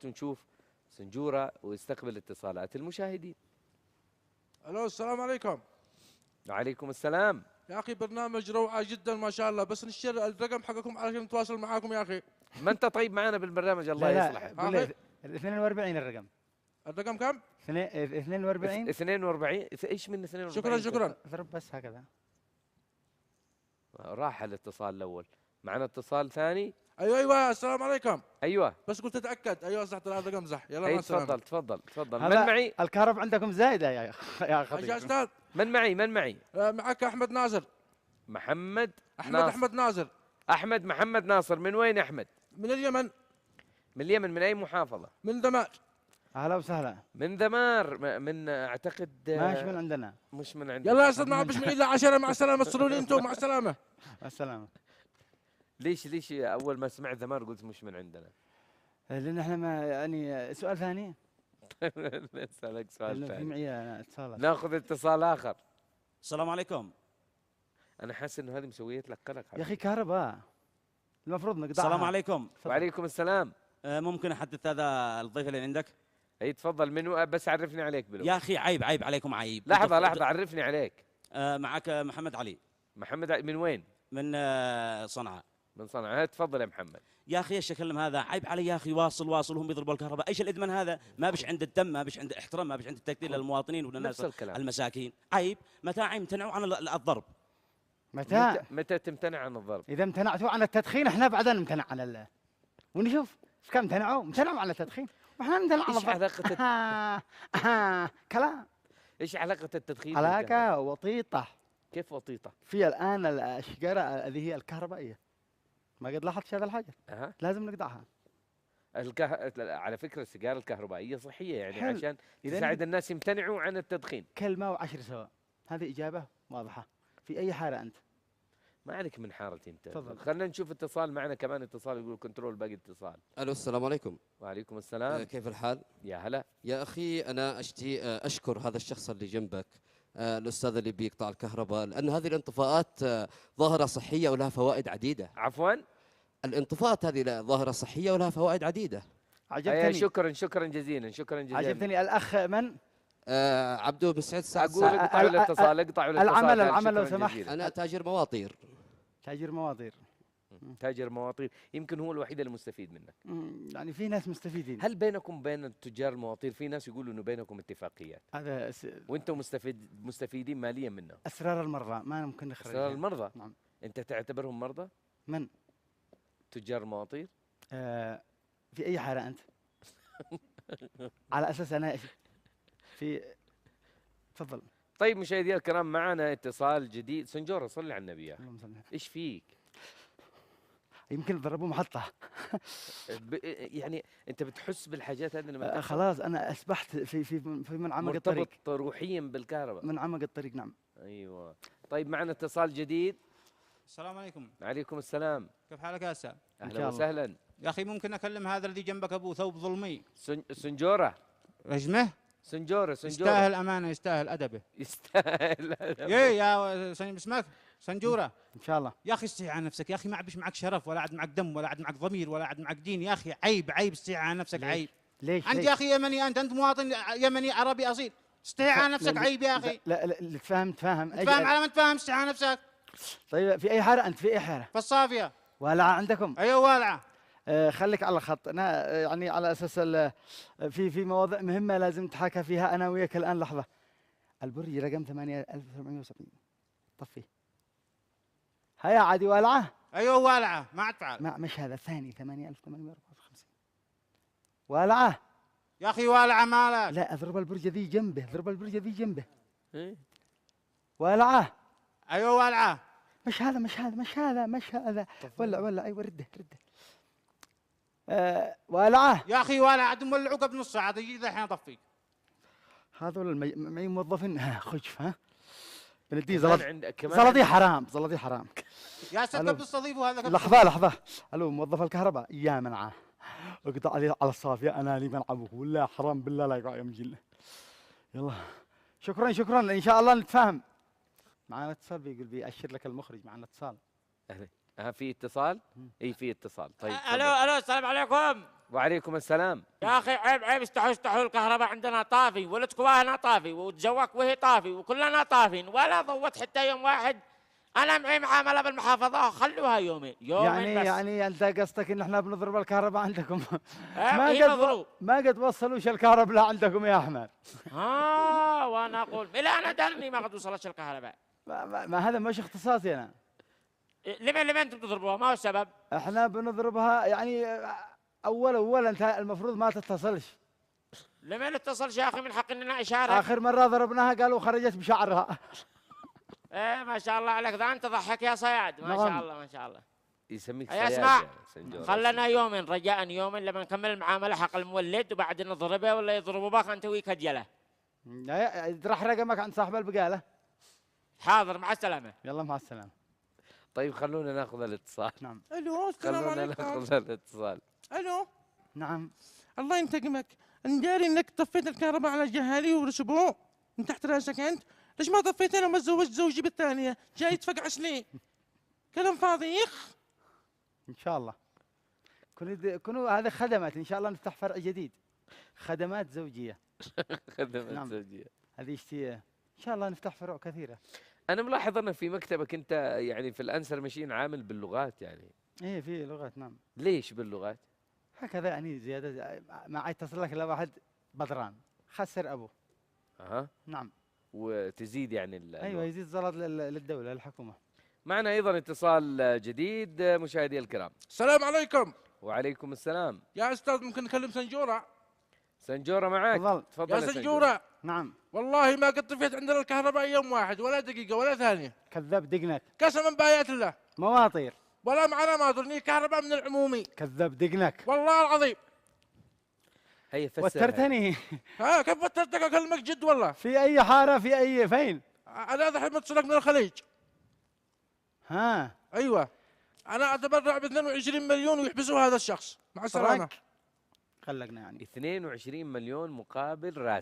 الاتصالات ونشوف سنجورة ويستقبل اتصالات المشاهدين. الو السلام عليكم. وعليكم السلام. يا اخي برنامج روعه جدا ما شاء الله، بس نشتري الرقم حقكم علشان نتواصل معاكم يا اخي. ما انت طيب معنا بالبرنامج الله لا يصلحك. قول لي 42 الرقم. الرقم كم؟ 42. 42 ايش من 42؟ شكرا. اضرب بس هكذا. راح الاتصال الاول. معنا اتصال ثاني. ايوه السلام عليكم. ايوه بس قلت اتاكد. ايوه صح هذا امزح. يلا اي مع السلامه. تفضل. من هذا معي؟ الكهرب عندكم زايده يا يا خطيب. استاذ من معي؟ معك احمد ناصر. محمد ناصر. احمد محمد ناصر. من وين احمد؟ من اليمن. من اليمن. من اي محافظة؟ من دمار. اهلا وسهلا. من دمار. من اعتقد ماش من عندنا. مش من عندنا. يلا يا استاذ ما بسمع الا 10. مع السلامه تصلوا لي انتم. مع السلامه. مع السلامه. ليش اول ما سمعت دمار قلت مش من عندنا؟ لان احنا ما يعني سؤال ثاني. نسألك سؤال في ثاني. معي انا اتصالات. ناخذ اتصال اخر. السلام عليكم. انا حاسس انه هذه مسويت لك قلق. يا اخي كهرباء المفروض نقطعها. السلام عليكم. وعليكم السلام. ممكن احدث هذا الضيف اللي عندك؟ اي تفضل. منو؟ بس عرفني عليك بلو. يا اخي عيب عليكم عيب. لحظة عرفني عليك. معك محمد علي. من وين؟ من صنعاء. من صنعاء. تفضل يا محمد. يا اخي ايش اكلم هذا؟ عيب علي يا اخي. واصل هم يضربوا الكهرباء. ايش الادمان هذا؟ ما بش عند الدم، ما بش عند احترام، ما بش عند التقدير للمواطنين وللناس المساكين. عيب. متى يمتنعوا عن الضرب؟ متى تمتنع عن الضرب؟ اذا امتنعتوا عن التدخين احنا بعدين نمتنع عن ونشوف ايش كم امتنعوا عن التدخين واحنا نمتنع عن الضرب. ايش علاقة كلام. ايش علاقة التدخين؟ علاقة وطيطة. كيف وطيطة؟ في الان الشجرة هذه هي الكهربائية. ما قد لاحظت هذا الحاجة. لازم نقطعها. على فكرة السيجارة الكهربائية صحية يعني حل. عشان تساعد الناس يمتنعوا عن التدخين. كلمة وعشر سواء. هذه إجابة واضحة. في أي حارة أنت؟ ما عليك من حارتي أنت. تفضل. خلينا نشوف اتصال معنا كمان. اتصال يقول كنترول باقي اتصال. الو السلام عليكم. وعليكم السلام. كيف الحال؟ يا هلا. يا اخي انا اشتي اشكر هذا الشخص اللي جنبك، الاستاذ اللي بيقطع الكهرباء، لان هذه الانطفاءات ظاهره صحيه ولها فوائد عديده. عفوا؟ الانطفاءات هذه ظاهره صحيه ولها فوائد عديده. عجبتني. شكرا جزيلا. عجبتني. الاخ من؟ عبدو بن سعيد السعد. اقول اقطعوا الاتصال. العمل لو سمحت. انا تاجر مواطير. تاجر مواطير. يمكن هو الوحيد المستفيد منك. يعني في ناس مستفيدين. هل بينكم بين تجار المواطير في ناس يقولوا انه بينكم اتفاقيات؟ هذا وانتم مستفيدين ماليا منه؟ اسرار المرضى ما ممكن نخرجها. اسرار المرضى؟ نعم. انت تعتبرهم مرضى؟ من؟ تجار المواطير؟ في اي حاره انت؟ على اساس انا في. تفضل. طيب مشاهدينا الكرام معنا اتصال جديد. سنجورة صلي على النبي. ايش فيك؟ يمكن ضربوا محطة. يعني انت بتحس بالحاجات هذه لما خلاص انا اسبحت في من عمق الطريق. مرتبط روحيا بالكهرباء. من عمق الطريق نعم. ايوه. طيب معنا اتصال جديد. السلام عليكم. وعليكم السلام. كيف حالك يا استاذ؟ اهلا وسهلا. يا اخي ممكن اكلم هذا الذي جنبك ابو ثوب ظلمي؟ سنجورة. رجمه؟ سنجورة. يستاهل امانه، يستاهل ادبه. يستاهل ادبه. ايه يا اسمك سنجوره. ان شاء الله. يا اخي استحي عن نفسك يا اخي. ما عبش معك شرف ولا عاد معك دم ولا عاد معك ضمير ولا عاد معك دين يا اخي. عيب استحي عن نفسك. عيب. ليش؟ انت يا اخي يمني. انت مواطن يمني عربي اصيل. استحي عن نفسك. عيب يا اخي. لا تفهم. تفهم على ما تفهم. استحي عن نفسك. طيب في اي حاره انت؟ في اي حاره؟ في الصافيه. والعه عندكم؟ ايوه والعه. خليك على الخط. انا يعني على اساس في مواضيع مهمه لازم نتحاكى فيها انا وياك الان. لحظه. البرج رقم 8770 طفيه. هيا عادي والعه. ايوه والعه. ما عاد فعل. مش هذا الثاني 8854 والعه. يا اخي والعه مالك. لا اضرب البرج ذي جنبه. ايه والعه. ايوه والعه. مش هذا. ولع. ايوه رده. والعه. يا اخي والعه عاد مولعوا قبل نص ساعه. تجي الحين اطفيك. هذول معي موظفين خجف. ها بنديه زلطي حرام. يا سيد بتستضيفوا هذا. لحظه. الو موظف الكهرباء يا منعه. اقطع علي على الصافيه. انا لي منعه ولا حرام بالله لا يقع يوم جله. يلا شكرا ان شاء الله نتفاهم. معنا اتصال بيأشر لك المخرج. معنا اتصال. اهلا. في اتصال؟ اي في اتصال. طيب الو السلام عليكم. وعليكم السلام. يا اخي عيب عيب، استحوا الكهرباء عندنا طافي، ولدكم هنا طافي، وتزوك وهي طافي، وكلنا طافين، ولا ضوت حتى يوم واحد. انا معي معامله بالمحافظه، خلوها يومين يعني بس. يعني انت قصدك ان احنا بنضرب الكهرباء عندكم؟ هي مضروب. ما قد وصلوش الكهرباء لا عندكم يا احمد. وانا اقول لا، انا دارني ما قد وصلتش الكهرباء. ما هذا مش اختصاصي انا. لمن انتم بتضربوها؟ ما هو السبب؟ احنا بنضربها يعني اول انت المفروض ما تتصلش. لمن اتصلش يا اخي؟ من حق اننا اشاره. اخر مره ضربناها قالوا خرجت بشعرها. ايه ما شاء الله عليك، ذا انت ضحك يا صياد، ما شاء نعم. الله ما شاء الله. يسميك يا صياد اسمع، يا سنجورة. خلنا يومين رجاء، يومين لما نكمل المعامله حق المولد، وبعدين نضربه ولا يضربوا باك انت ويكديله. راح رقمك عند صاحب البقاله. حاضر، مع السلامه. يلا مع السلامه. طيب خلونا ناخذ الاتصال. نعم. الو، السلام خلونا عليكم. ناخذ الاتصال. الو. نعم. الله ينتقمك، نداري انك طفيت الكهرباء على جهالي ورسبوه من تحت راسك انت. ليش ما طفيت انا وما تزوجت زوجي بالثانيه؟ جاي تفقعس لي كلام فاضي. ان شاء الله. كونوا هذا خدمات، ان شاء الله نفتح فرع جديد. خدمات زوجيه. خدمات نعم. زوجية. هذه ان شاء الله نفتح فروع كثيره. انا ملاحظ ان في مكتبك انت يعني في الانسر ماشين عامل باللغات يعني. ايه في لغات نعم. ليش باللغات؟ هكذا يعني زياده، ما عاد تصل لك الا واحد بدران خسر ابوه. اها. نعم. وتزيد يعني ايوه يزيد زلط للدوله للحكومه. معنا ايضا اتصال جديد مشاهدي الكرام. السلام عليكم. وعليكم السلام. يا استاذ ممكن نكلم سنجوره؟ سنجوره معاك. تفضل. يا سنجوره. نعم. والله ما قد طفيت عندنا الكهرباء يوم واحد ولا دقيقه ولا ثانيه. كذاب دقنك. قسما بايات الله. مواطير. ولا معنا ما ضرني كهرباء من العمومي. كذاب دقنك. والله العظيم. هي فسر. وترتني. كيف وترتك؟ اكلمك جد والله. في اي حاره في اي فين؟ انا ذحين متصلك من الخليج. ها. ايوه. انا اتبرع ب 22 مليون ويحبسوا هذا الشخص. مع السلامه. خلقنا يعني 22 مليون مقابل راتب.